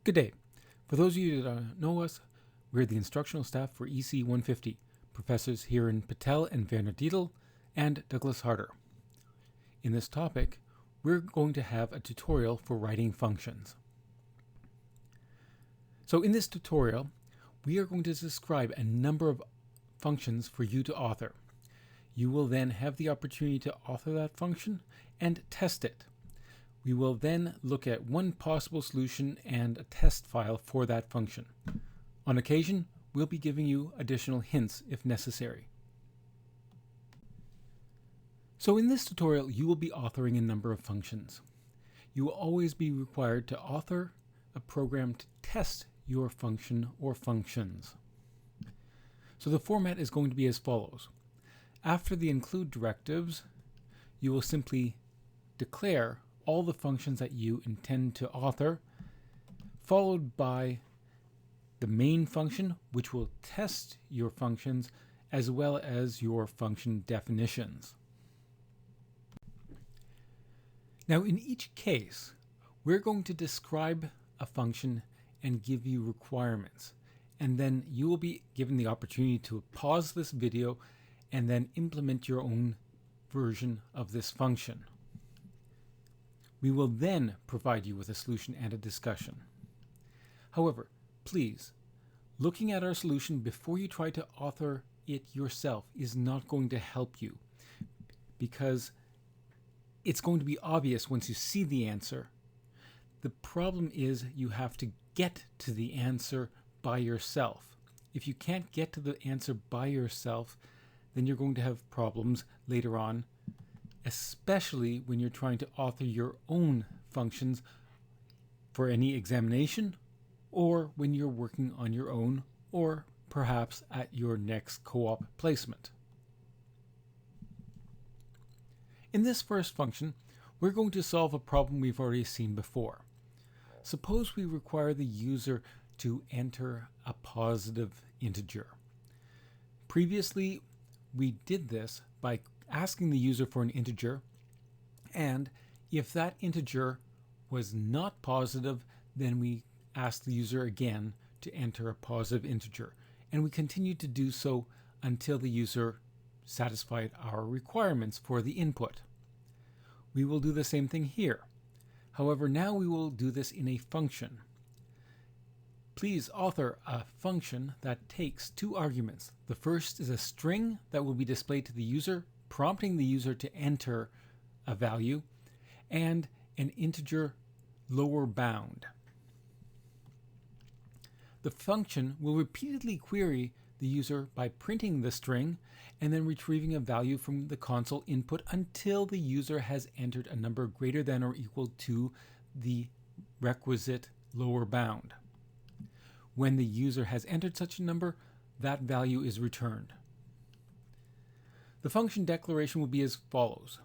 Good day. For those of you that don't know us, we're the instructional staff for EC 150, professors here in Patel and Werner Dietl and Douglas Harder. In this topic, we're going to have a tutorial for writing functions. So in this tutorial, we are going to describe a number of functions for you to author. You will then have the opportunity to author that function and test it. We will then look at one possible solution and a test file for that function. On occasion, we'll be giving you additional hints if necessary. So in this tutorial, you will be authoring a number of functions. You will always be required to author a program to test your function or functions. So the format is going to be as follows. After the include directives, you will simply declare all the functions that you intend to author, followed by the main function, which will test your functions, as well as your function definitions. Now, in each case, we're going to describe a function and give you requirements, and then you will be given the opportunity to pause this video and then implement your own version of this function. We will then provide you with a solution and a discussion. However, please, looking at our solution before you try to author it yourself is not going to help you, because it's going to be obvious once you see the answer. The problem is you have to get to the answer by yourself. If you can't get to the answer by yourself, then you're going to have problems later on, especially when you're trying to author your own functions for any examination, or when you're working on your own, or perhaps at your next co-op placement. In this first function, we're going to solve a problem we've already seen before. Suppose we require the user to enter a positive integer. Previously, we did this by asking the user for an integer, and if that integer was not positive, then we asked the user again to enter a positive integer, and we continued to do so until the user satisfied our requirements for the input. We will do the same thing here. However, now we will do this in a function. Please author a function that takes two arguments. The first is a string that will be displayed to the user, prompting the user to enter a value, and an integer lower bound. The function will repeatedly query the user by printing the string and then retrieving a value from the console input until the user has entered a number greater than or equal to the requisite lower bound. When the user has entered such a number, that value is returned. The function declaration will be as follows.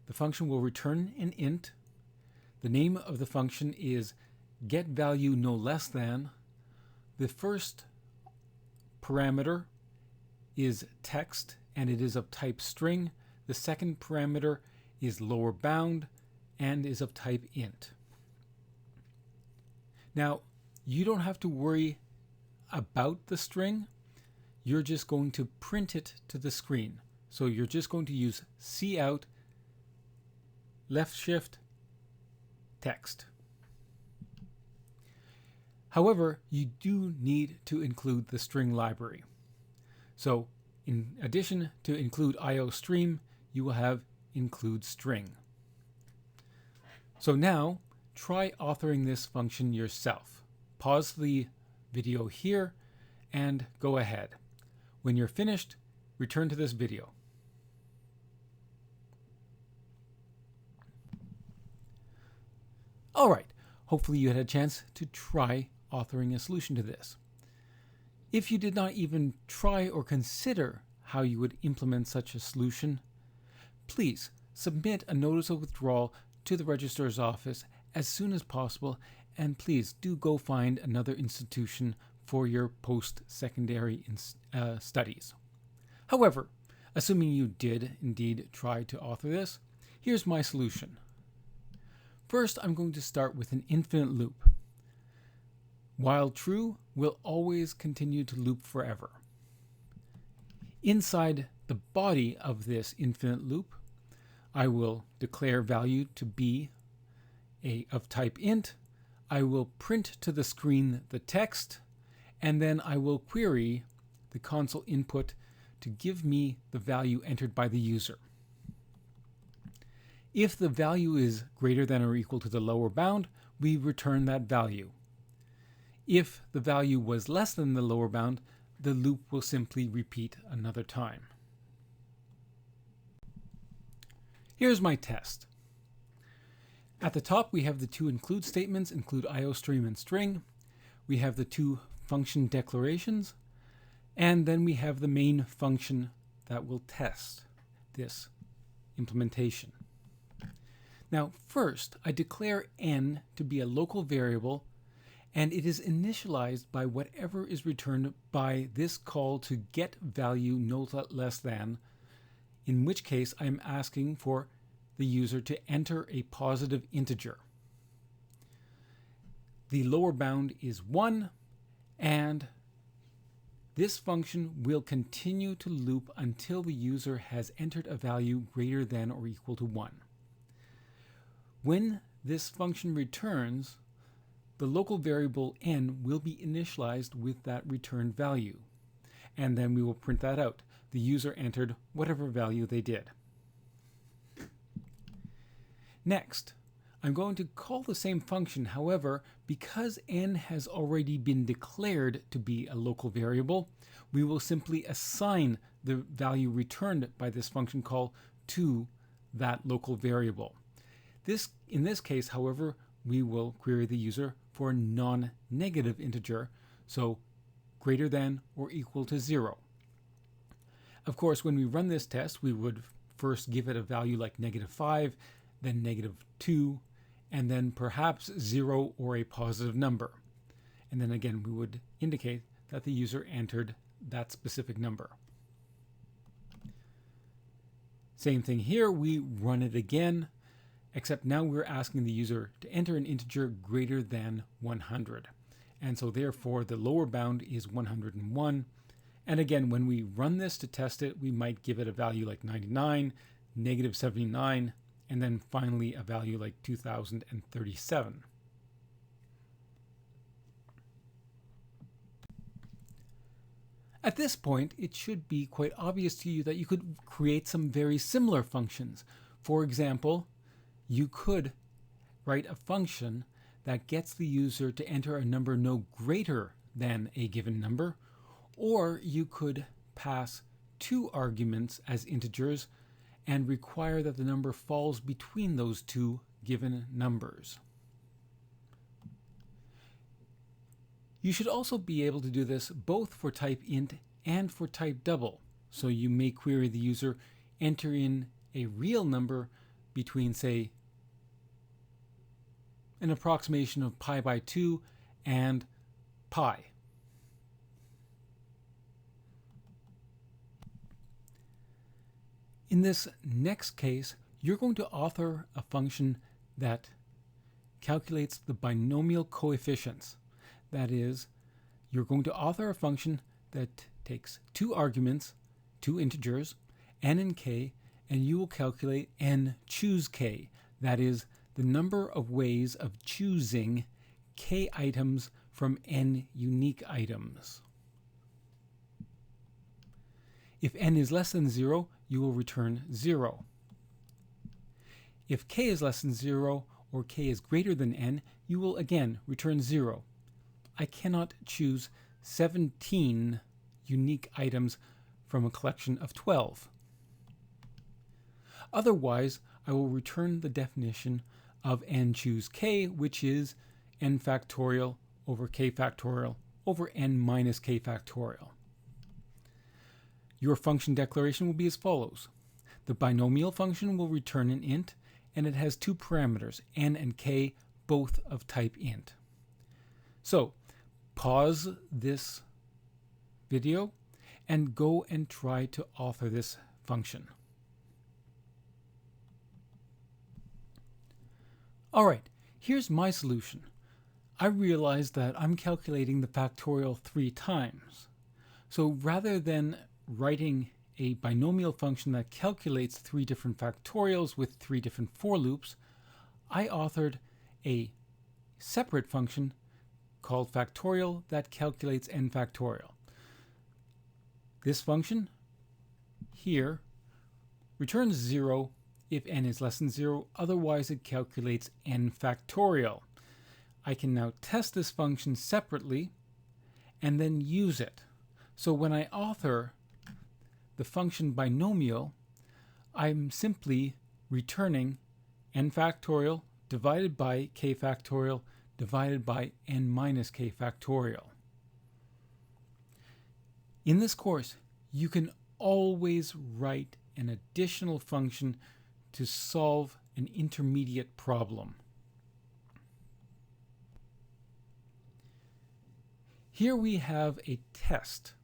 The function will return an int. The name of the function is getValue no less than. The first parameter is text and it is of type string. The second parameter is lower bound and is of type int. Now, you don't have to worry about the string. You're just going to print it to the screen. So you're just going to use cout left shift text. However, you do need to include the string library. So in addition to include iostream, you will have include string. So now try authoring this function yourself. Pause the video here and go ahead. When you're finished, return to this video. All right, hopefully you had a chance to try authoring a solution to this. If you did not even try or consider how you would implement such a solution, please submit a notice of withdrawal to the registrar's office as soon as possible, and please do go find another institution for your post-secondary studies. However, assuming you did indeed try to author this, here's my solution. First, I'm going to start with an infinite loop. while true, will always continue to loop forever. Inside the body of this infinite loop, I will declare value to be of type int. I will print to the screen the text, and then I will query the console input to give me the value entered by the user. If the value is greater than or equal to the lower bound, we return that value. If the value was less than the lower bound, the loop will simply repeat another time. Here's my test. At the top, we have the two include statements, include iostream and string. We have the two function declarations, and then we have the main function that will test this implementation. Now, first, I declare n to be a local variable, and it is initialized by whatever is returned by this call to get value no less than, in which case I'm asking for the user to enter a positive integer. The lower bound is 1, and this function will continue to loop until the user has entered a value greater than or equal to 1. When this function returns, the local variable n will be initialized with that returned value, and then we will print that out. The user entered whatever value they did. Next, I'm going to call the same function. However, because n has already been declared to be a local variable, we will simply assign the value returned by this function call to that local variable. In this case, however, we will query the user for a non-negative integer, so greater than or equal to 0. Of course, when we run this test, we would first give it a value like -5, then -2, and then perhaps 0 or a positive number. And then again, we would indicate that the user entered that specific number. Same thing here, we run it again, except now we're asking the user to enter an integer greater than 100. And so therefore the lower bound is 101. And again, when we run this to test it, we might give it a value like 99, -79, and then finally a value like 2037. At this point, it should be quite obvious to you that you could create some very similar functions. For example, you could write a function that gets the user to enter a number no greater than a given number, or you could pass 2 arguments as integers and require that the number falls between those 2 given numbers. You should also be able to do this both for type int and for type double. So you may query the user, enter in a real number between, say, an approximation of pi by 2 and pi. In this next case, you're going to author a function that calculates the binomial coefficients. That is, you're going to author a function that takes 2 arguments, 2 integers, n and k, and you will calculate n choose k. That is, the number of ways of choosing k items from n unique items. If n is less than 0, you will return 0. If k is less than 0 or k is greater than n, you will again return 0. I cannot choose 17 unique items from a collection of 12. Otherwise, I will return the definition of n choose k, which is n factorial over k factorial over n minus k factorial. Your function declaration will be as follows. The binomial function will return an int, and it has 2 parameters, n and k, both of type int. So, pause this video and go and try to author this function. Alright, here's my solution. I realized that I'm calculating the factorial 3 times. So rather than writing a binomial function that calculates 3 different factorials with 3 different for loops, I authored a separate function called factorial that calculates n factorial. This function here returns 0 if n is less than 0, otherwise it calculates n factorial. I can now test this function separately and then use it. So when I author the function binomial, I'm simply returning n factorial divided by k factorial divided by n minus k factorial. In this course, you can always write an additional function to solve an intermediate problem. Here we have a test.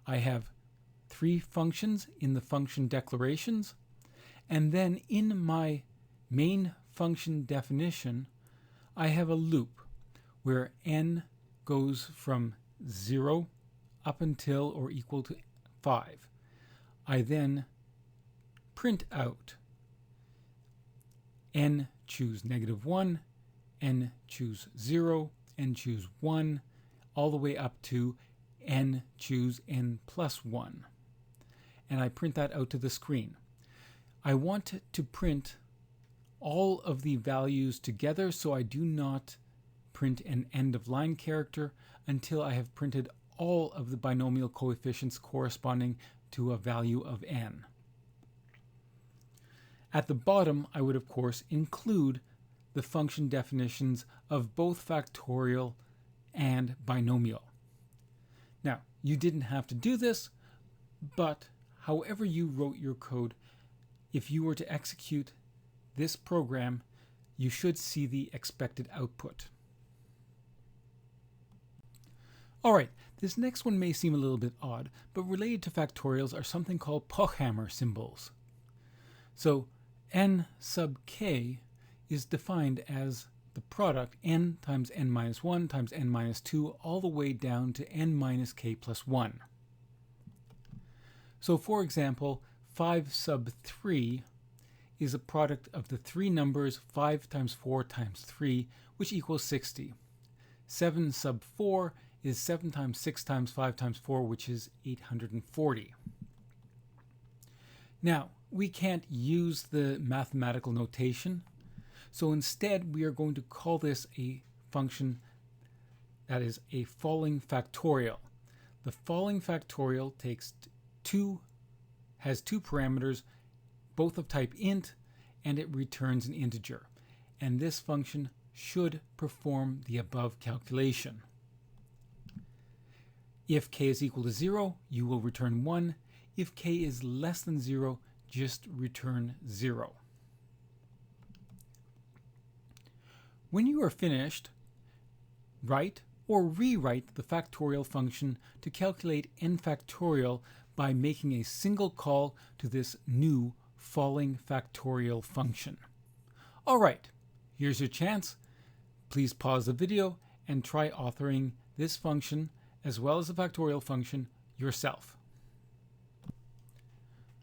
I have 3 functions in the function declarations, and then in my main function definition, I have a loop where n goes from 0 up until or equal to 5. I then print out n choose -1, n choose 0, n choose 1, all the way up to n choose n plus 1. And I print that out to the screen. I want to print all of the values together, so I do not print an end of line character until I have printed all of the binomial coefficients corresponding to a value of n. At the bottom, I would of course include the function definitions of both factorial and binomial. Now, you didn't have to do this, but however you wrote your code, if you were to execute this program, you should see the expected output. Alright, this next one may seem a little bit odd, but related to factorials are something called Pochhammer symbols. So n sub k is defined as the product n times n minus 1 times n minus 2 all the way down to n minus k plus 1. So for example, 5 sub 3 is a product of the 3 numbers 5 times 4 times 3, which equals 60. 7 sub 4 is 7 times 6 times 5 times 4, which is 840. Now, we can't use the mathematical notation, so instead we are going to call this a function that is a falling factorial. The falling factorial has two parameters, both of type int, and it returns an integer. And this function should perform the above calculation. If k is equal to 0, you will return 1. If k is less than 0, just return 0. When you are finished, write or rewrite the factorial function to calculate n factorial by making a single call to this new falling factorial function. Alright, here's your chance. Please pause the video and try authoring this function as well as the factorial function yourself.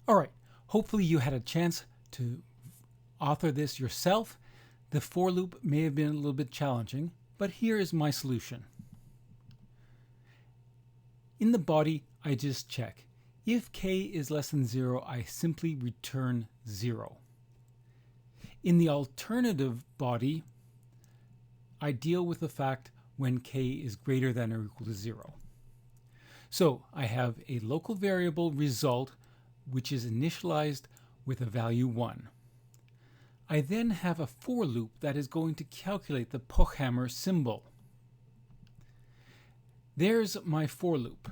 Alright, hopefully you had a chance to author this yourself. The for loop may have been a little bit challenging, but here is my solution. In the body, I just check. If k is less than 0, I simply return 0. In the alternative body, I deal with the fact when k is greater than or equal to 0. So I have a local variable result which is initialized with a value 1. I then have a for loop that is going to calculate the Pochhammer symbol. There's my for loop.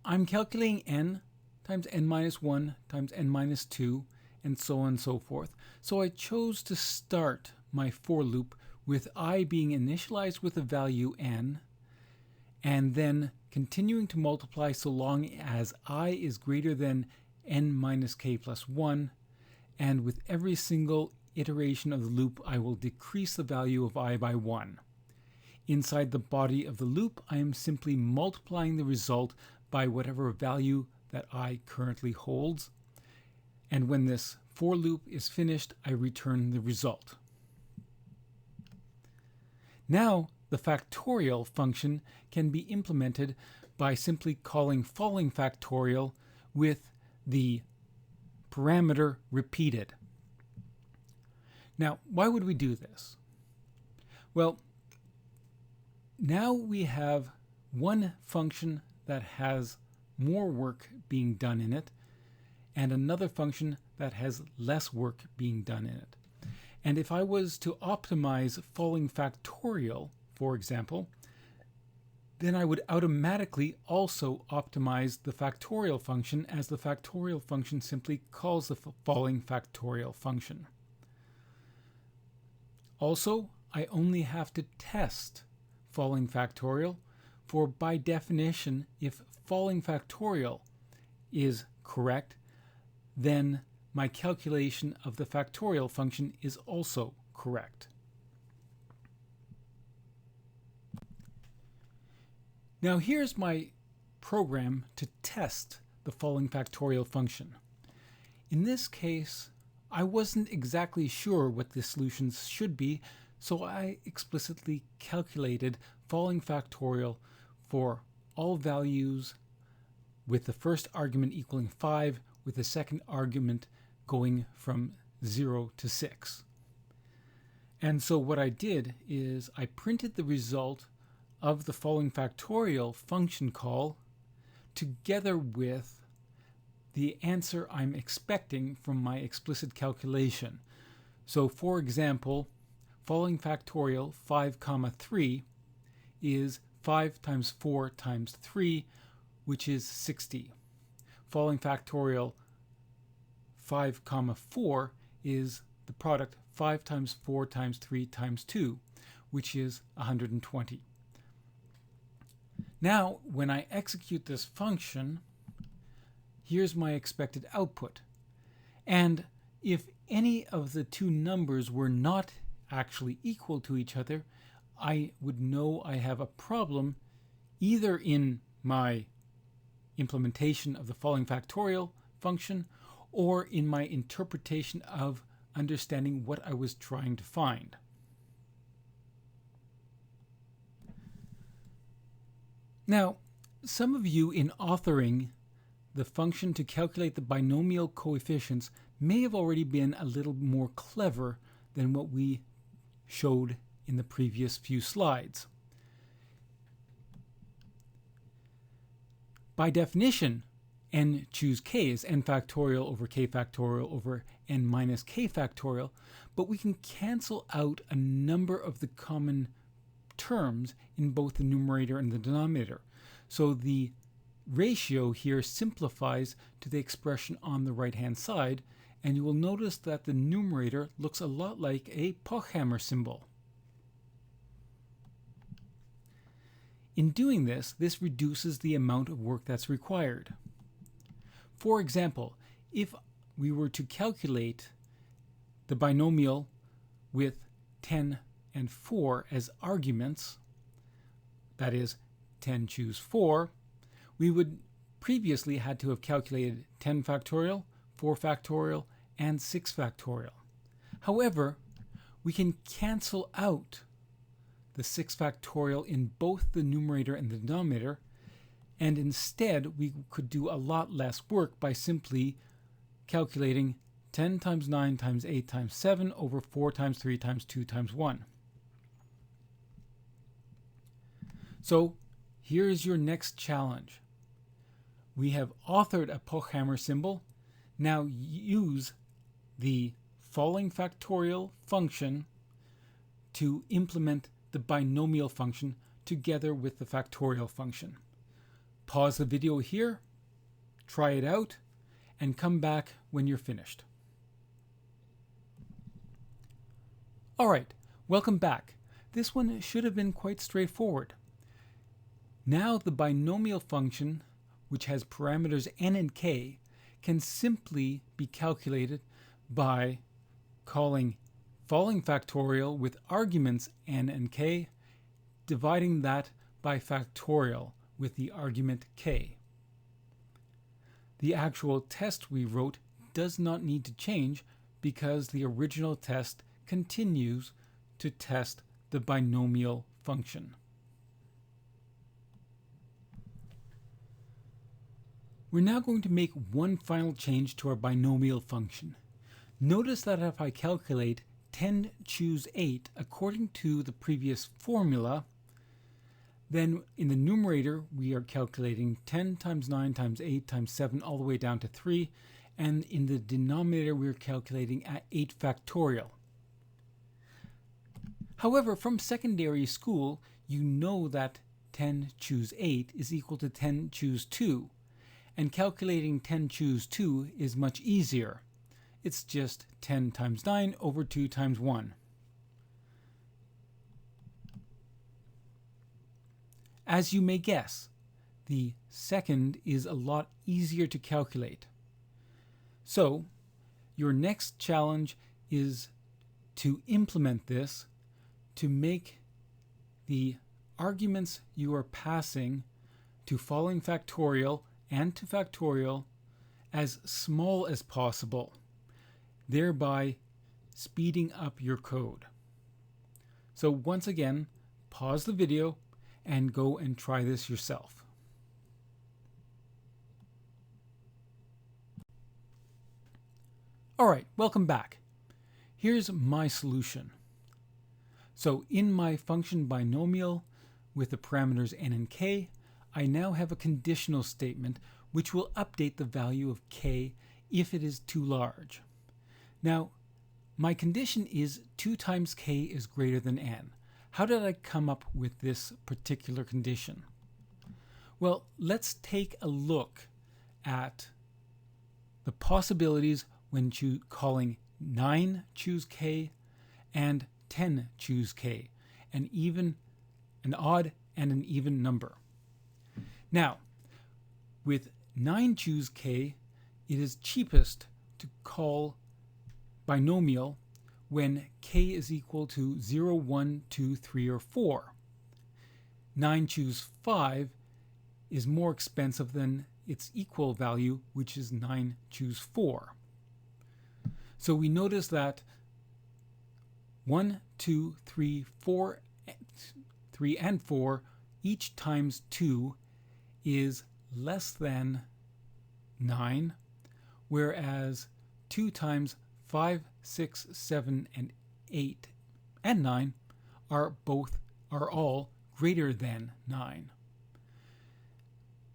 I'm calculating n times n minus 1 times n minus 2 and so on and so forth. So I chose to start my for loop with I being initialized with the value n and then continuing to multiply so long as I is greater than n minus k plus 1, and with every single iteration of the loop, I will decrease the value of I by 1. Inside the body of the loop, I am simply multiplying the result by whatever value that I currently holds. And when this for loop is finished, I return the result. Now, the factorial function can be implemented by simply calling falling factorial with the parameter repeated. Now, why would we do this? Well, now we have one function that has more work being done in it and another function that has less work being done in it. And if I was to optimize falling factorial, for example, then I would automatically also optimize the factorial function, as the factorial function simply calls the falling factorial function. Also, I only have to test falling factorial, for by definition, if falling factorial is correct, then my calculation of the factorial function is also correct. Now here's my program to test the falling factorial function. In this case, I wasn't exactly sure what the solutions should be, so I explicitly calculated falling factorial for all values with the first argument equaling 5, with the second argument going from 0 to 6. And so what I did is I printed the result of the falling factorial function call together with the answer I'm expecting from my explicit calculation. So for example, falling factorial 5, 3 is 5 times 4 times 3, which is 60. Falling factorial 5, 4 is the product 5 times 4 times 3 times 2, which is 120. Now, when I execute this function, here's my expected output. And if any of the two numbers were not actually equal to each other, I would know I have a problem either in my implementation of the falling factorial function or in my interpretation of understanding what I was trying to find. Now, some of you in authoring the function to calculate the binomial coefficients may have already been a little more clever than what we showed in the previous few slides. By definition, n choose k is n factorial over k factorial over n minus k factorial, but we can cancel out a number of the common terms in both the numerator and the denominator. So the ratio here simplifies to the expression on the right-hand side, and you will notice that the numerator looks a lot like a Pochhammer symbol. In doing this, this reduces the amount of work that's required. For example, if we were to calculate the binomial with 10 and 4 as arguments, that is 10 choose 4, we would previously had to have calculated 10 factorial, 4 factorial, and 6 factorial. However, we can cancel out the 6 factorial in both the numerator and the denominator, and instead we could do a lot less work by simply calculating 10 times 9 times 8 times 7 over 4 times 3 times 2 times 1. So here is your next challenge. We have authored a Pochhammer symbol. Now use the falling factorial function to implement the binomial function together with the factorial function. Pause the video here, try it out, and come back when you're finished. Alright, welcome back. This one should have been quite straightforward. Now the binomial function, which has parameters n and k, can simply be calculated by calling following factorial with arguments n and k, dividing that by factorial with the argument k. The actual test we wrote does not need to change because the original test continues to test the binomial function. We're now going to make one final change to our binomial function. Notice that if I calculate 10 choose 8 according to the previous formula, then in the numerator we are calculating 10 times 9 times 8 times 7 all the way down to 3, and in the denominator we're calculating at 8 factorial. However, from secondary school you know that 10 choose 8 is equal to 10 choose 2, and calculating 10 choose 2 is much easier. It's just 10 times 9 over 2 times 1. As you may guess, the second is a lot easier to calculate. So, your next challenge is to implement this to make the arguments you are passing to following factorial and to factorial as small as possible, thereby speeding up your code. So once again, pause the video and go and try this yourself. Alright, welcome back. Here's my solution. So in my function binomial with the parameters n and k, I now have a conditional statement which will update the value of k if it is too large. Now, my condition is 2 times k is greater than n. How did I come up with this particular condition? Well, let's take a look at the possibilities when calling 9 choose k and 10 choose k, and even an odd and an even number. Now, with 9 choose k, it is cheapest to call binomial when k is equal to 0, 1, 2, 3, or 4. 9 choose 5 is more expensive than its equal value, which is 9 choose 4. So we notice that 1, 2, 3, 4, 3, and 4 each times 2 is less than 9, whereas 2 times 5, 6, 7, and 8 and 9 are all greater than 9.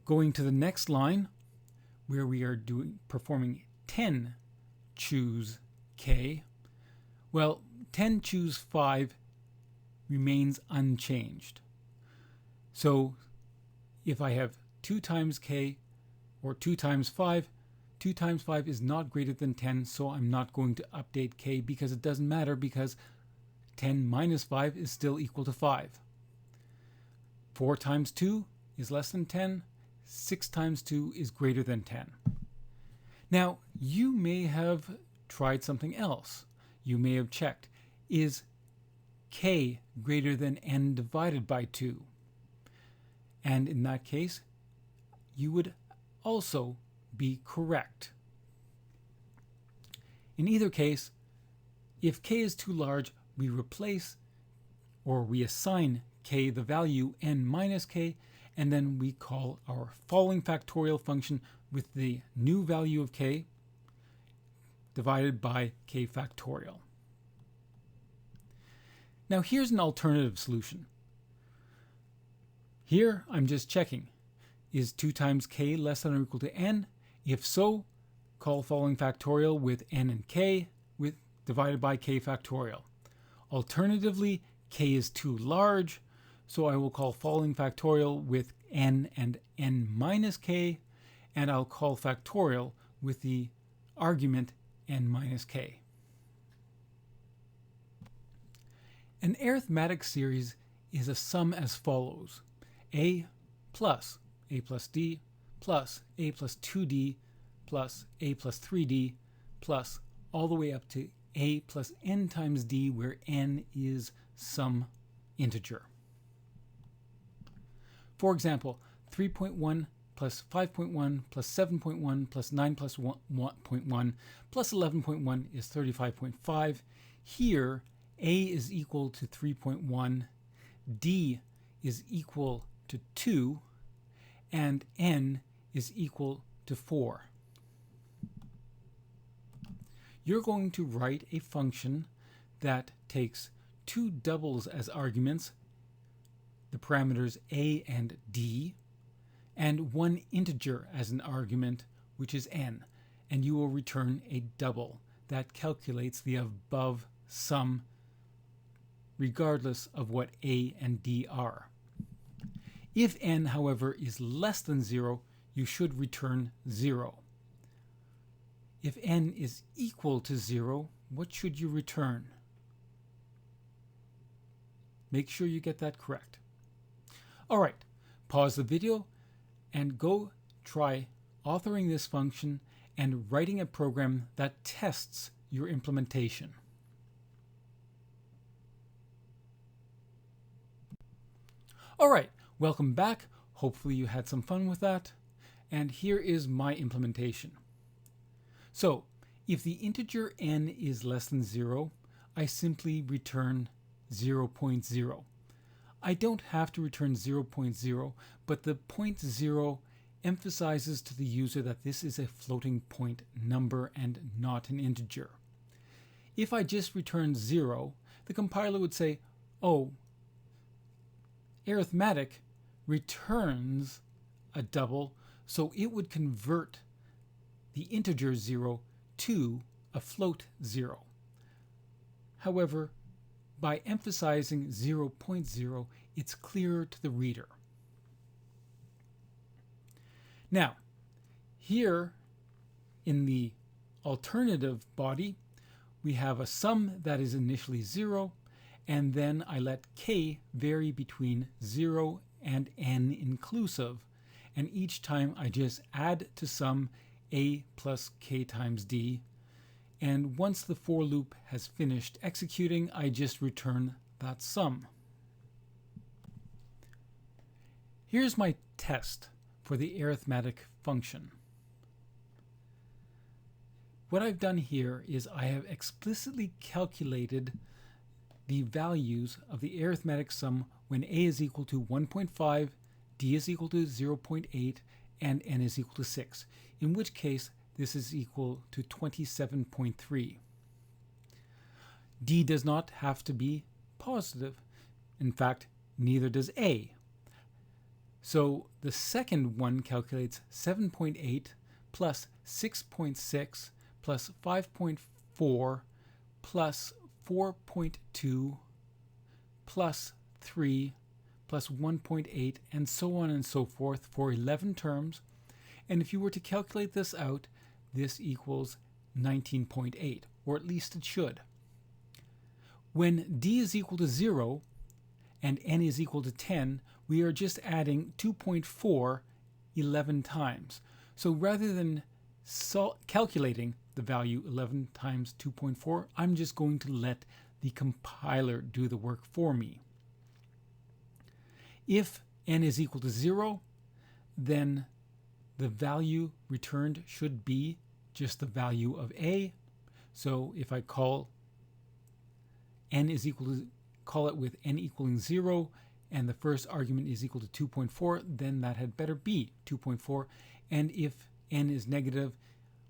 Going to the next line, where we are performing 10 choose k, well, 10 choose 5 remains unchanged. So if I have 2 times k or 2 times 5, 2 times 5 is not greater than 10, so I'm not going to update k because it doesn't matter, because 10 minus 5 is still equal to 5. 4 times 2 is less than 10. 6 times 2 is greater than 10. Now, you may have tried something else. You may have checked, is k greater than n divided by 2? And in that case, you would also be correct. In either case, if k is too large, we replace or we assign k the value n minus k, and then we call our following factorial function with the new value of k divided by k factorial. Now here's an alternative solution. Here I'm just checking, is 2 times k less than or equal to n? If so, call following factorial with n and k divided by k factorial. Alternatively, k is too large, so I will call following factorial with n and n minus k, and I'll call factorial with the argument n minus k. An arithmetic series is a sum as follows: a plus d plus a plus 2d plus a plus 3d plus all the way up to a plus n times d, where n is some integer. For example, 3.1 plus 5.1 plus 7.1 plus 9 plus 1.1 plus 11.1 is 35.5. Here, a is equal to 3.1, d is equal to 2, and n is equal to 4. You're going to write a function that takes two doubles as arguments, the parameters a and d, and one integer as an argument, which is n, and you will return a double that calculates the above sum regardless of what a and d are. If n, however, is less than 0, you should return 0. If n is equal to 0, what should you return? Make sure you get that correct. All right, pause the video and go try authoring this function and writing a program that tests your implementation. All right, welcome back. Hopefully you had some fun with that. And here is my implementation. So, if the integer n is less than 0, I simply return 0.0. I don't have to return 0.0, but the 0.0 emphasizes to the user that this is a floating point number and not an integer. If I just return 0, the compiler would say, oh, Arithmetic returns a double, so it would convert the integer 0 to a float 0. However, by emphasizing 0.0, it's clearer to the reader. Now, here in the alternative body, we have a sum that is initially 0, and then I let k vary between 0 and n inclusive, and each time I just add to sum a plus k times d, and once the for loop has finished executing, I just return that sum. Here's my test for the arithmetic function. What I've done here is I have explicitly calculated the values of the arithmetic sum when a is equal to 1.5, d is equal to 0.8, and n is equal to 6, in which case this is equal to 27.3. D does not have to be positive. In fact, neither does A. So the second one calculates 7.8 plus 6.6 plus 5.4 plus 4.2 plus 3 plus 1.8 and so on and so forth for 11 terms. And if you were to calculate this out, this equals 19.8, or at least it should. When d is equal to 0 and n is equal to 10, we are just adding 2.4 11 times. So rather than calculating the value 11 times 2.4, I'm just going to let the compiler do the work for me. If n is equal to 0, then the value returned should be just the value of a. So if I call n is equal to, call it with n equaling 0, and the first argument is equal to 2.4, then that had better be 2.4. And if n is negative,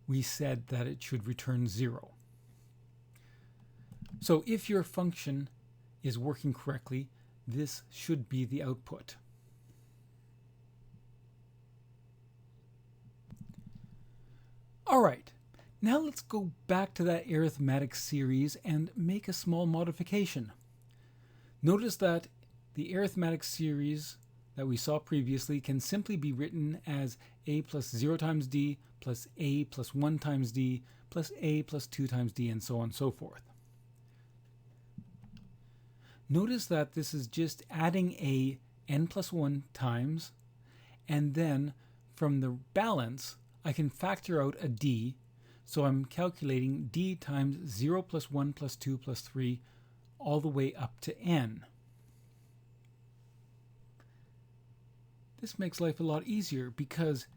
we said that it should return 0. So if your function is working correctly, this should be the output. All right, now let's go back to that arithmetic series and make a small modification. Notice that the arithmetic series that we saw previously can simply be written as a plus 0 times d plus a plus 1 times d plus a plus 2 times d, and so on and so forth. Notice that this is just adding a n plus 1 times, and then from the balance I can factor out a d, So I'm calculating d times 0 plus 1 plus 2 plus 3 all the way up to n. This makes life a lot easier because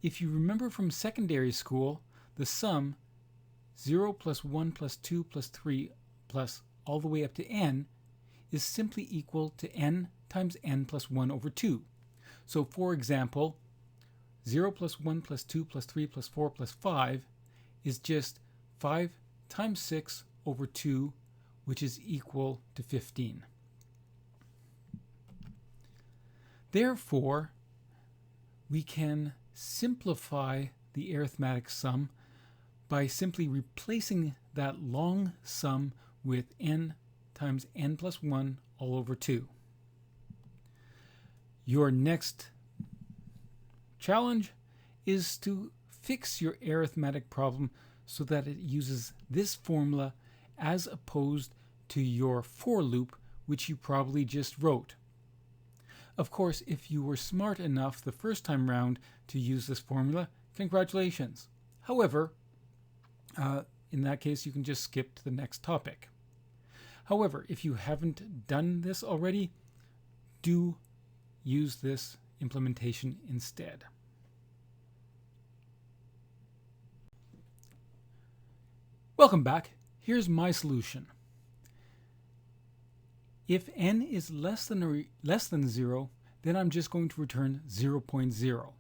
if you remember from secondary school, the sum 0 plus 1 plus 2 plus 3 plus all the way up to n is simply equal to n times n plus 1 over 2. So for example, 0 plus 1 plus 2 plus 3 plus 4 plus 5 is just 5 times 6 over 2, which is equal to 15. Therefore, we can simplify the arithmetic sum by simply replacing that long sum with n times n plus 1 all over 2. Your next challenge is to fix your arithmetic problem so that it uses this formula as opposed to your for loop, which you probably just wrote. Of course, if you were smart enough the first time round to use this formula, congratulations. However, in that case, you can just skip to the next topic. However, if you haven't done this already, do use this implementation instead. Welcome back. Here's my solution. If n is less than 0, then I'm just going to return 0.0.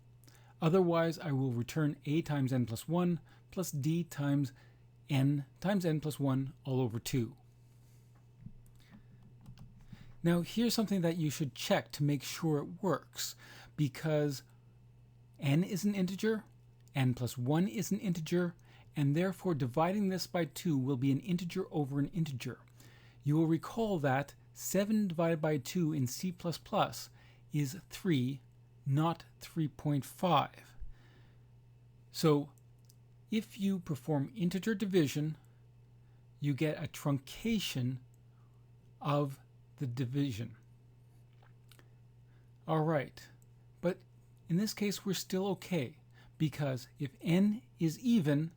Otherwise, I will return a times n plus 1 plus d times n plus 1 all over 2. Now, here's something that you should check to make sure it works, because n is an integer, n plus 1 is an integer, and therefore dividing this by 2 will be an integer over an integer. You will recall that 7 divided by 2 in C++ is 3, not 3.5. So if you perform integer division, you get a truncation of the division. All right, but in this case we're still okay, because if n is even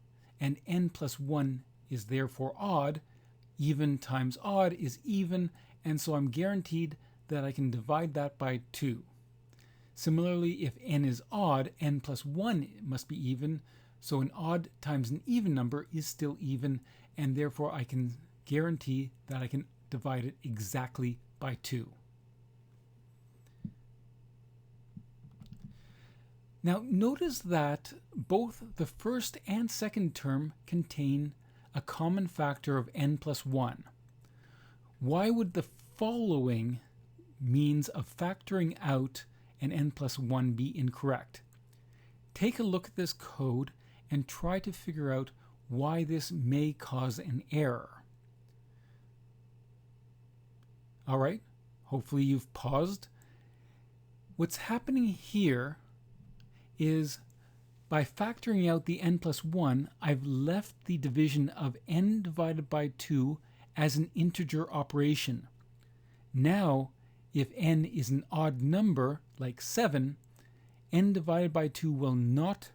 and n plus 1 is therefore odd, even times odd is even, and so I'm guaranteed that I can divide that by 2. Similarly, if n is odd, n plus 1 must be even, so an odd times an even number is still even, and therefore I can guarantee that I can divide it exactly by 2. Now notice that both the first and second term contain a common factor of n plus 1. Why would the following means of factoring out an n plus 1 be incorrect? Take a look at this code and try to figure out why this may cause an error. All right, hopefully you've paused. What's happening here is by factoring out the n plus 1, I've left the division of n divided by 2 as an integer operation. Now, if n is an odd number, like 7, n divided by 2 will not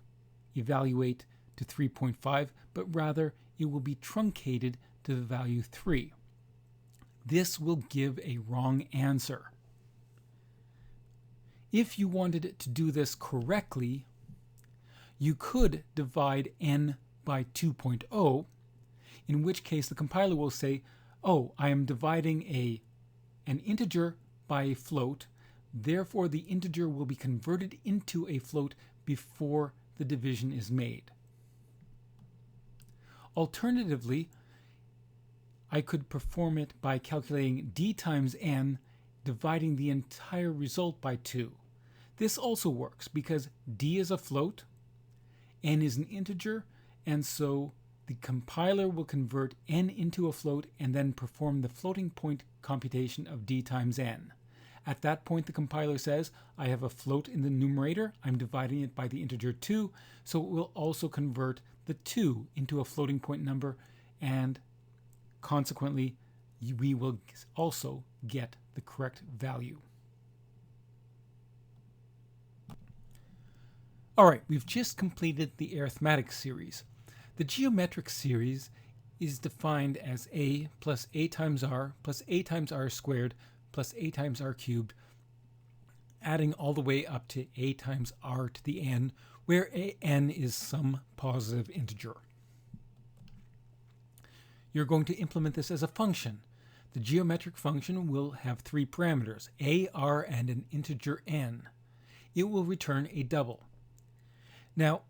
evaluate to 3.5, but rather it will be truncated to the value 3. This will give a wrong answer. If you wanted to do this correctly, you could divide n by 2.0, in which case the compiler will say, oh, I am dividing an integer by a float, therefore the integer will be converted into a float before the division is made. Alternatively, I could perform it by calculating d times n, dividing the entire result by 2. This also works because d is a float, n is an integer, and so the compiler will convert n into a float and then perform the floating point computation of d times n. At that point, the compiler says, I have a float in the numerator, I'm dividing it by the integer 2, so it will also convert the 2 into a floating point number, and consequently, we will also get the correct value. All right, we've just completed the arithmetic series. The geometric series is defined as a plus a times r plus a times r squared plus a times r cubed, adding all the way up to a times r to the n, where n is some positive integer. You're going to implement this as a function. The geometric function will have three parameters, a, r, and an integer n. It will return a double. Now,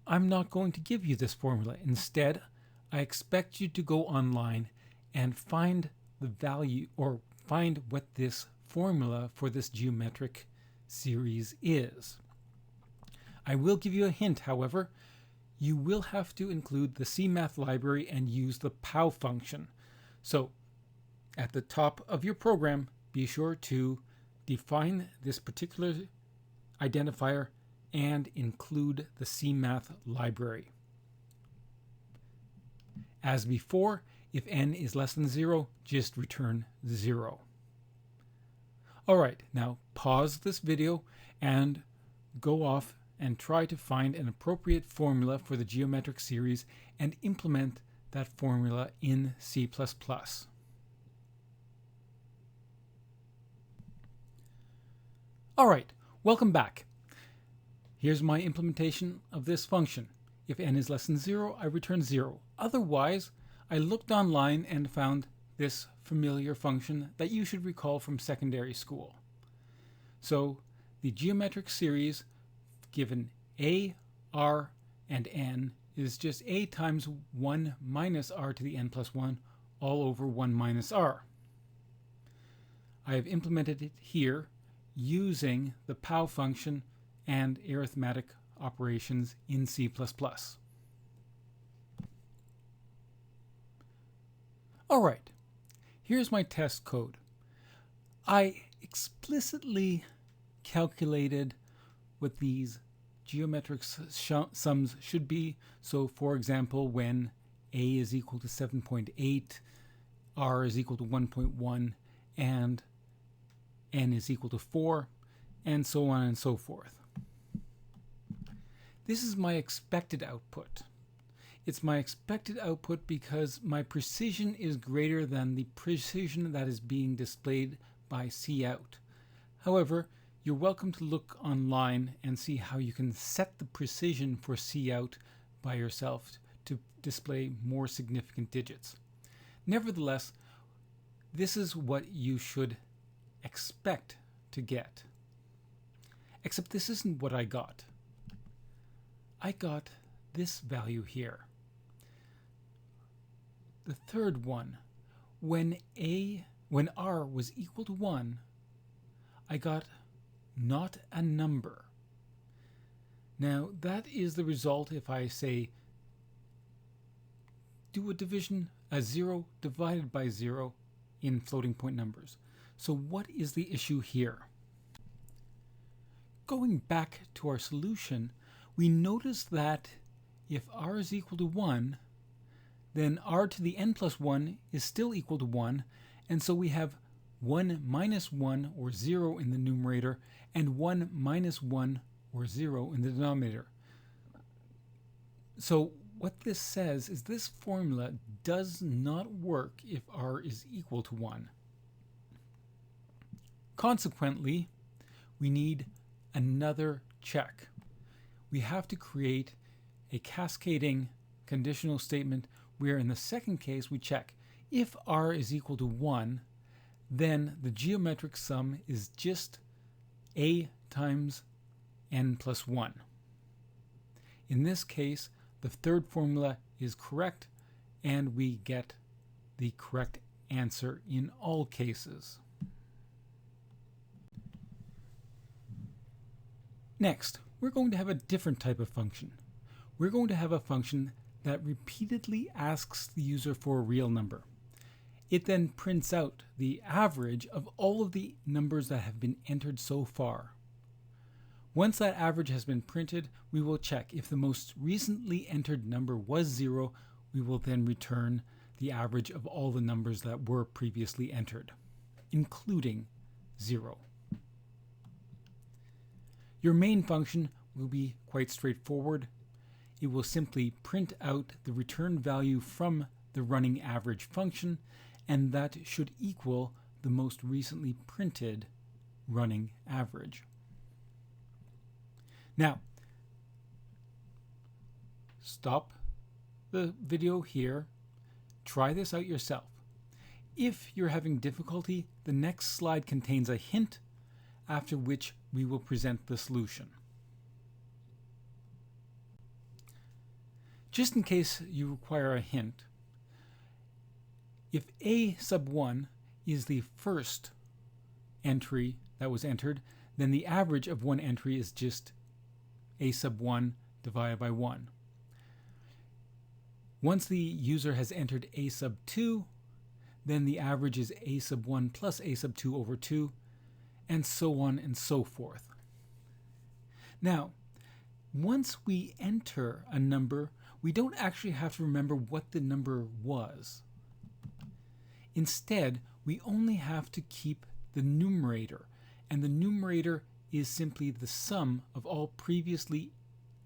I'm not going to give you this formula. Instead, I expect you to go online and find the value, or find what this formula for this geometric series is. I will give you a hint, however. You will have to include the CMath library and use the POW function. So, at the top of your program, be sure to define this particular identifier and include the CMath library. As before, if n is less than 0, just return 0. Alright, now pause this video and go off and try to find an appropriate formula for the geometric series and implement that formula in C++. Alright, welcome back. Here's my implementation of this function. If n is less than 0, I return 0. Otherwise, I looked online and found this familiar function that you should recall from secondary school. So, the geometric series given a, r, and n is just a times 1 minus r to the n plus 1 all over 1 minus r. I have implemented it here using the POW function and arithmetic operations in C++. Alright, here's my test code. I explicitly calculated what these geometric sums should be. So for example, when a is equal to 7.8, r is equal to 1.1, and n is equal to 4, and so on and so forth. This is my expected output. It's my expected output because my precision is greater than the precision that is being displayed by Cout. However, you're welcome to look online and see how you can set the precision for Cout by yourself to display more significant digits. Nevertheless, this is what you should expect to get. Except this isn't what I got. I got this value here. The third one, when r was equal to 1, I got not a number. Now that is the result if I say do a division, a 0 divided by 0 in floating point numbers. So what is the issue here? Going back to our solution, we notice that if r is equal to 1, then r to the n plus 1 is still equal to 1, and so we have 1 minus 1 or 0 in the numerator and 1 minus 1 or 0 in the denominator. So what this says is this formula does not work if r is equal to 1. Consequently, we need another check. We have to create a cascading conditional statement where in the second case we check if r is equal to 1, then the geometric sum is just a times n plus 1. In this case, the third formula is correct and we get the correct answer in all cases. Next, we're going to have a different type of function. We're going to have a function that repeatedly asks the user for a real number. It then prints out the average of all of the numbers that have been entered so far. Once that average has been printed, we will check if the most recently entered number was 0, we will then return the average of all the numbers that were previously entered, including 0. Your main function will be quite straightforward. it will simply print out the return value from the running average function, and that should equal the most recently printed running average. Now, stop the video here. Try this out yourself. If you're having difficulty, the next slide contains a hint, after which we will present the solution. Just in case you require a hint, if a sub 1 is the first entry that was entered, then the average of one entry is just a sub 1 divided by 1. Once the user has entered a sub 2, then the average is a sub 1 plus a sub 2 over 2, and so on and so forth. Now, once we enter a number, we don't actually have to remember what the number was. Instead, we only have to keep the numerator, and the numerator is simply the sum of all previously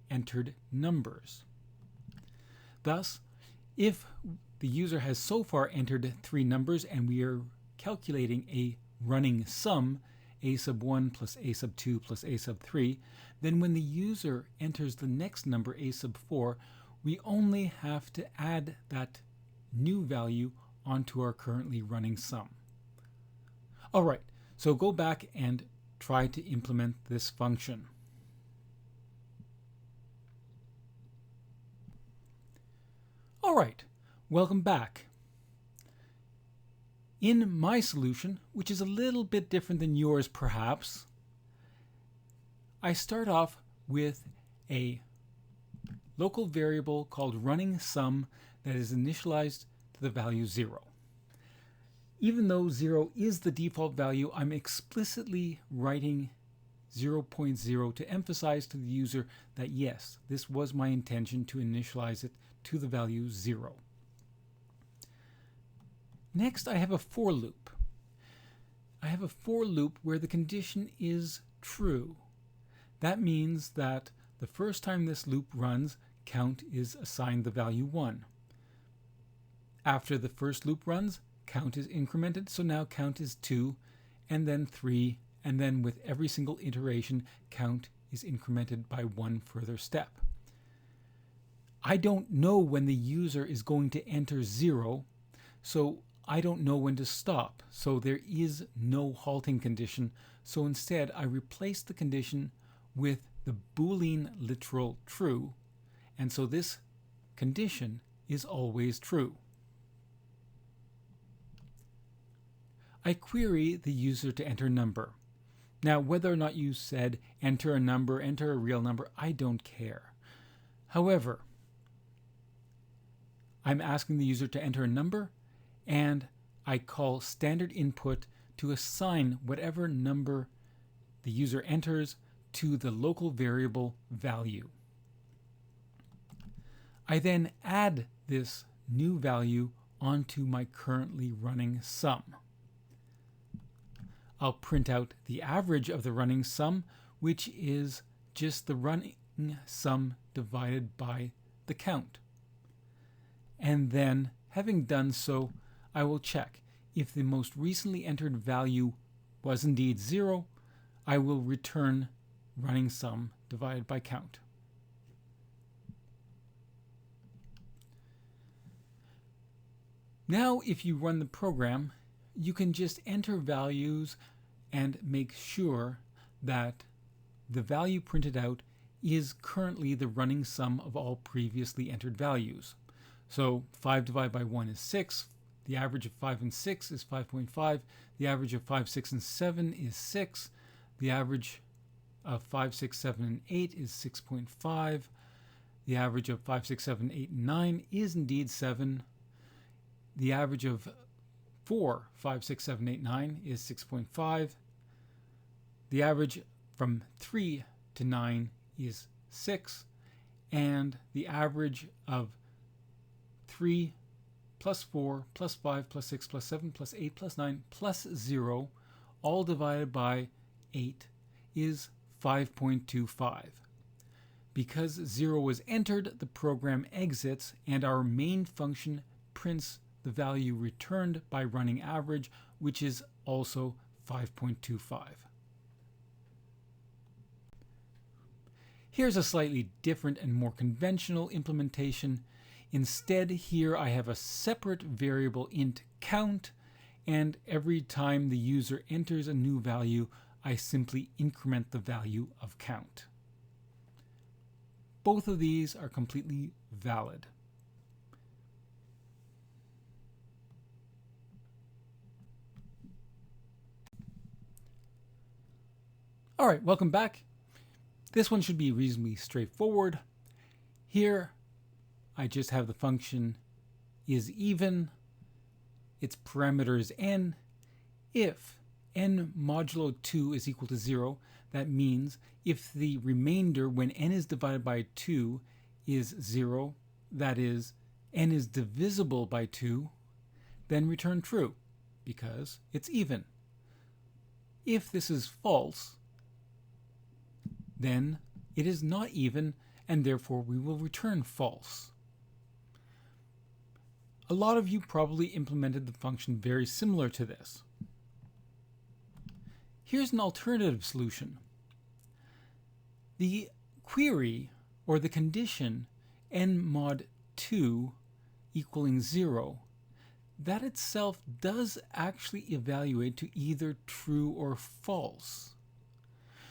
entered numbers. Thus, if the user has so far entered 3 numbers and we are calculating a running sum, a sub 1 plus a sub 2 plus a sub 3, then when the user enters the next number, a sub 4, we only have to add that new value onto our currently running sum. All right, so go back and try to implement this function. All right, welcome back. In my solution, which is a little bit different than yours perhaps, I start off with a local variable called running sum that is initialized to the value 0. Even though 0 is the default value, I'm explicitly writing 0.0 to emphasize to the user that yes, this was my intention to initialize it to the value 0. Next, I have a for loop. I have a for loop where the condition is true. That means that the first time this loop runs, count is assigned the value 1. After the first loop runs, count is incremented, so now count is 2, and then 3, and then with every single iteration, count is incremented by one further step. I don't know when the user is going to enter 0, so I don't know when to stop, so there is no halting condition, so instead I replace the condition with the Boolean literal true, and so this condition is always true. I query the user to enter number. Now, whether or not you said enter a number, enter a real number, I don't care. However, I'm asking the user to enter a number, and I call standard input to assign whatever number the user enters to the local variable value. I then add this new value onto my currently running sum. I'll print out the average of the running sum, which is just the running sum divided by the count. And then, having done so, I will check. If the most recently entered value was indeed 0, I will return running sum divided by count. Now, if you run the program, you can just enter values and make sure that the value printed out is currently the running sum of all previously entered values. So 5 divided by 1 is 6. The average of 5 and 6 is 5.5. The average of 5, 6, and 7 is 6. The average of 5, 6, 7, and 8 is 6.5. The average of 5, 6, 7, 8, and 9 is indeed 7. The average of 4, 5, 6, 7, 8, 9 is 6.5. The average from 3 to 9 is 6. And the average of 3 plus 4 plus 5 plus 6 plus 7 plus 8 plus 9 plus 0, all divided by 8, is 5.25. Because 0 was entered, the program exits and our main function prints the value returned by running average, which is also 5.25. Here's a slightly different and more conventional implementation. Instead, here I have a separate variable int count, and every time the user enters a new value, I simply increment the value of count. Both of these are completely valid. All right, welcome back. This one should be reasonably straightforward. Here, I just have the function is even, its parameter is n. If n modulo 2 is equal to 0, that means if the remainder when n is divided by 2 is 0, that is, n is divisible by 2, then return true, because it's even. If this is false, then it is not even, and therefore we will return false. A lot of you probably implemented the function very similar to this. Here's an alternative solution. The query, or the condition, n mod 2 equaling 0, that itself does actually evaluate to either true or false.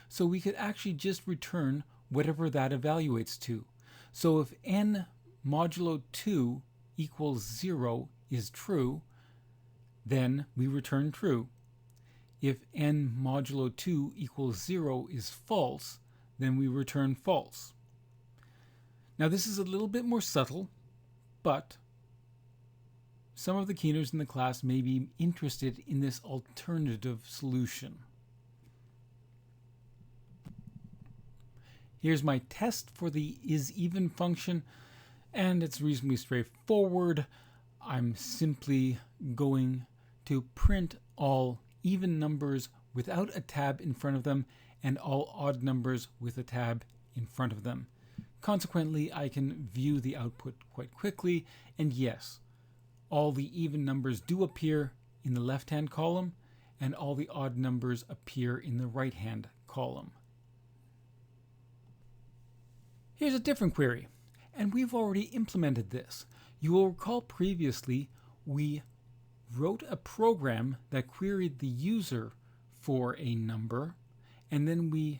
So we could actually just return whatever that evaluates to. So if n modulo 2 equals 0 is true, then we return true. If n modulo 2 equals 0 is false, then we return false. Now this is a little bit more subtle, but some of the keeners in the class may be interested in this alternative solution. Here's my test for the isEven function, and it's reasonably straightforward. I'm simply going to print all even numbers without a tab in front of them and all odd numbers with a tab in front of them. Consequently, I can view the output quite quickly, and yes, all the even numbers do appear in the left-hand column, and all the odd numbers appear in the right-hand column. Here's a different query, and we've already implemented this. You will recall previously we wrote a program that queried the user for a number, and then we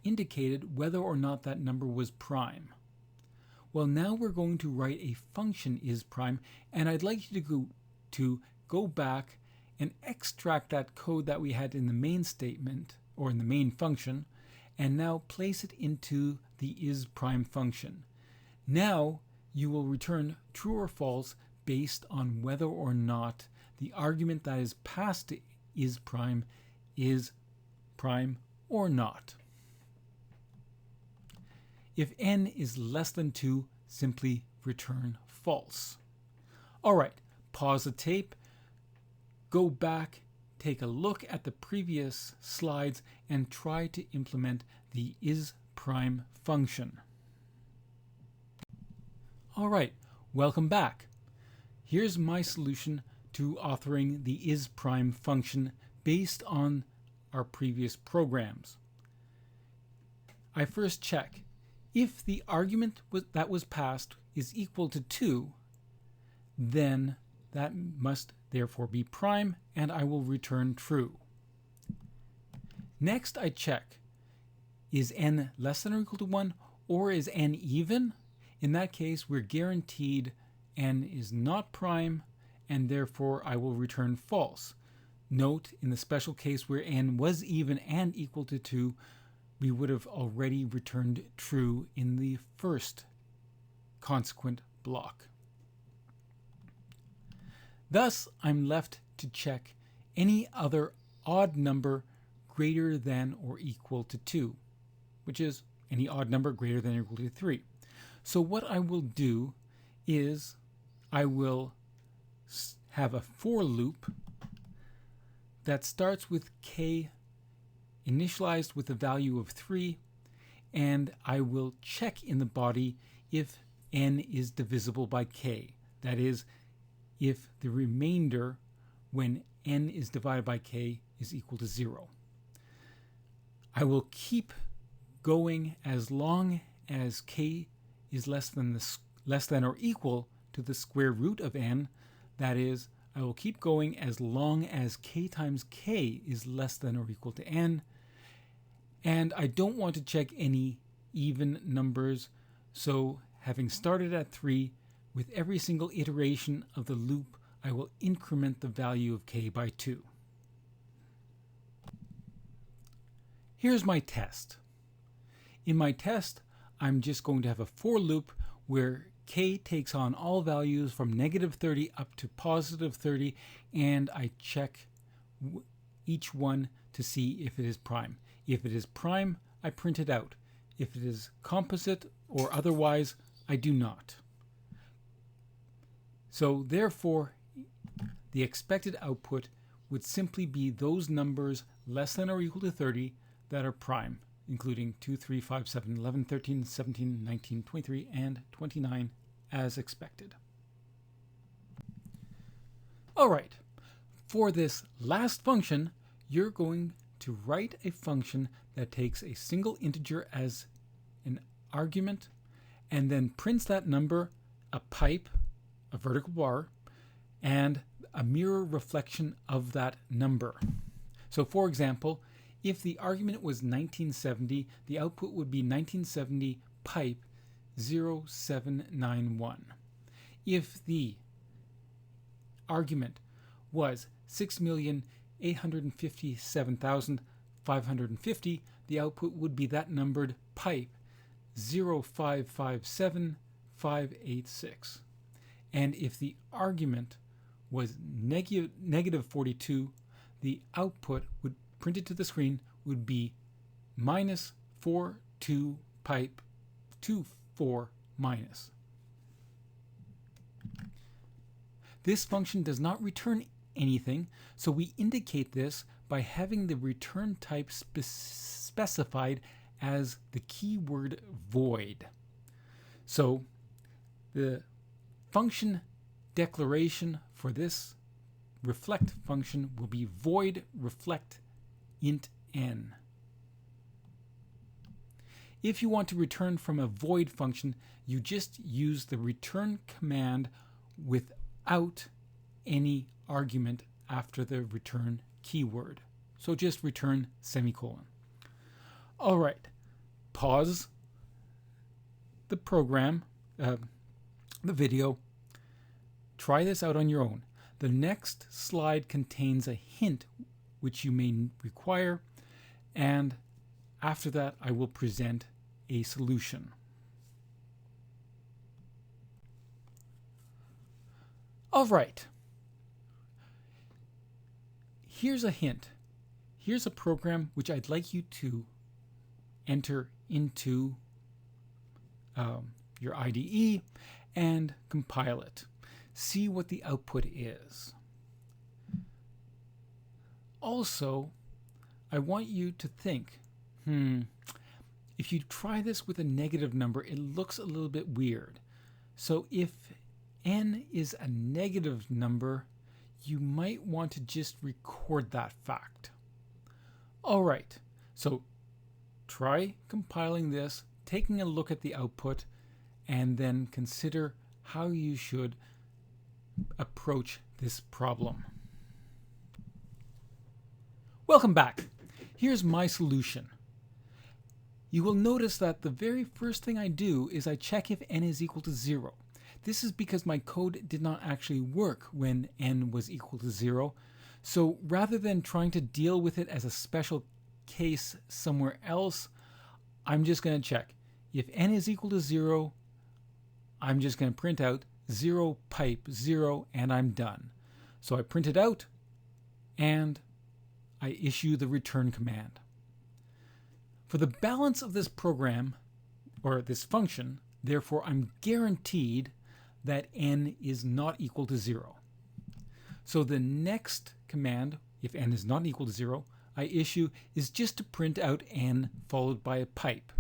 indicated whether or not that number was prime. Well, now we're going to write a function isPrime, and I'd like you to go back and extract that code that we had in the main statement, or in the main function, and now place it into the isPrime function. Now you will return true or false based on whether or not the argument that is passed to isPrime is prime or not. If n is less than 2, simply return false. All right, pause the tape, go back, take a look at the previous slides, and try to implement the isPrime function. All right, welcome back. Here's my solution to authoring the isPrime function based on our previous programs. I first check if the argument that was passed is equal to 2, then that must therefore be prime, and I will return true. Next, I check, is n less than or equal to 1, or is n even? In that case, we're guaranteed n is not prime, and therefore I will return false. Note, in the special case where n was even and equal to 2, we would have already returned true in the first consequent block. Thus, I'm left to check any other odd number greater than or equal to 2, which is any odd number greater than or equal to 3. So what I will do is I will have a for loop that starts with k initialized with a value of 3, and I will check in the body if n is divisible by k. That is, if the remainder when n is divided by k is equal to 0. I will keep going as long as k is less than or equal to the square root of n. That is, I will keep going as long as k times k is less than or equal to n. And I don't want to check any even numbers, so having started at 3, with every single iteration of the loop, I will increment the value of k by 2. Here's my test. In my test, I'm just going to have a for loop where k takes on all values from -30 up to +30, and I check each one to see if it is prime. If it is prime, I print it out. If it is composite or otherwise, I do not. So therefore, the expected output would simply be those numbers less than or equal to 30 that are prime, including 2, 3, 5, 7, 11, 13, 17, 19, 23, and 29 as expected. All right, for this last function, you're going to write a function that takes a single integer as an argument and then prints that number, a pipe, a vertical bar, and a mirror reflection of that number. So for example, if the argument was 1970, the output would be 1970 pipe 0791. If the argument was 6,857,550, the output would be that numbered pipe 0557586. And if the argument was negative 42, the output would printed to the screen would be -42 pipe 24 minus. This function does not return anything, so we indicate this by having the return type specified as the keyword void. So the function declaration for this reflect function will be void reflect int n. If you want to return from a void function, you just use the return command without any argument after the return keyword. So just return semicolon. All right, pause the program, the video. Try this out on your own. The next slide contains a hint which you may require, and after that I will present a solution. All right. Here's a hint. Here's a program which I'd like you to enter into your IDE and compile it. See what the output is. Also, I want you to think, if you try this with a negative number, it looks a little bit weird. So if n is a negative number, you might want to just record that fact. All right, so try compiling this, taking a look at the output, and then consider how you should approach this problem. Welcome back. Here's my solution. You will notice that the very first thing I do is I check if n is equal to 0. This is because my code did not actually work when n was equal to 0. So rather than trying to deal with it as a special case somewhere else, I'm just going to check. If n is equal to 0, I'm just going to print out 0 pipe 0 and I'm done. So I print it out and I issue the return command. For the balance of this program, or this function, therefore I'm guaranteed that n is not equal to 0. So the next command, if n is not equal to 0, I issue is just to print out n followed by a pipe.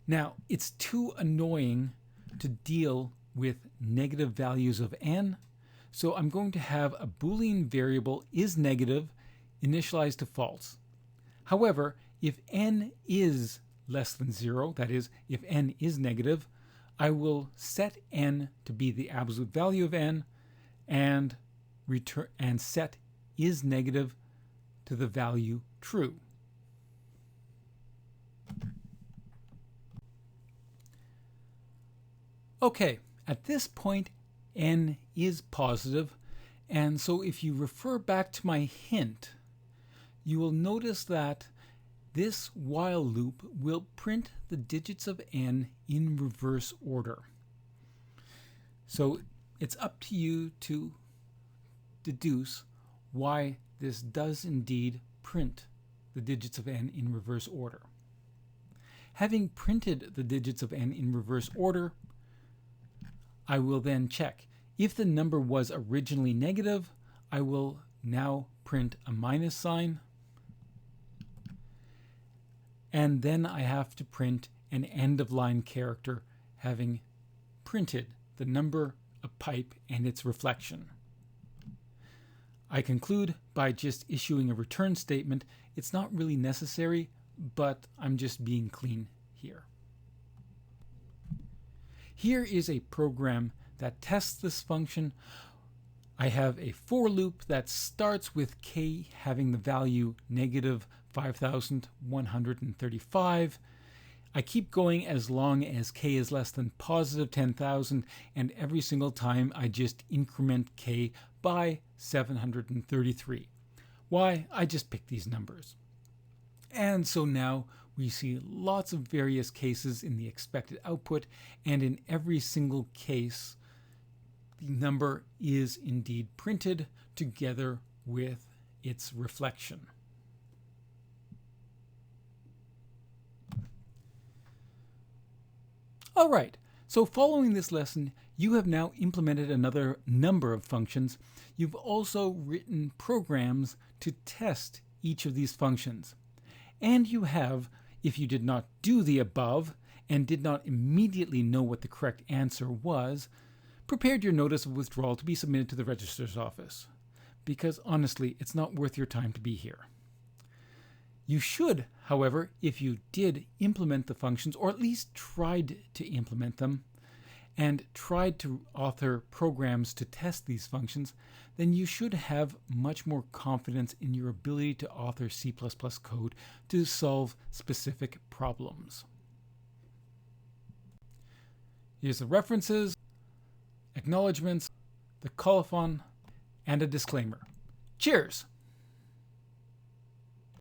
Now, it's too annoying to deal with negative values of n, so I'm going to have a Boolean variable is negative initialized to false. However, if n is less than 0, that is, if n is negative, I will set n to be the absolute value of n and set is negative to the value true. Okay, at this point n is positive, and so if you refer back to my hint, you will notice that this while loop will print the digits of n in reverse order. So it's up to you to deduce why this does indeed print the digits of n in reverse order. Having printed the digits of n in reverse order, I will then check. If the number was originally negative, I will now print a minus sign, and then I have to print an end-of-line character having printed the number, a pipe, and its reflection. I conclude by just issuing a return statement. It's not really necessary, but I'm just being clean here. Here is a program that tests this function. I have a for loop that starts with k having the value negative 5,135. I keep going as long as k is less than positive 10,000, and every single time I just increment k by 733. Why? I just pick these numbers. And so now we see lots of various cases in the expected output, and in every single case, the number is indeed printed together with its reflection. All right, so following this lesson, you have now implemented another number of functions. You've also written programs to test each of these functions. And you have, if you did not do the above and did not immediately know what the correct answer was, prepared your notice of withdrawal to be submitted to the registrar's office. Because honestly, it's not worth your time to be here. You should, however, if you did implement the functions, or at least tried to implement them, and tried to author programs to test these functions, then you should have much more confidence in your ability to author C++ code to solve specific problems. Here's the references, acknowledgements, the colophon, and a disclaimer. Cheers!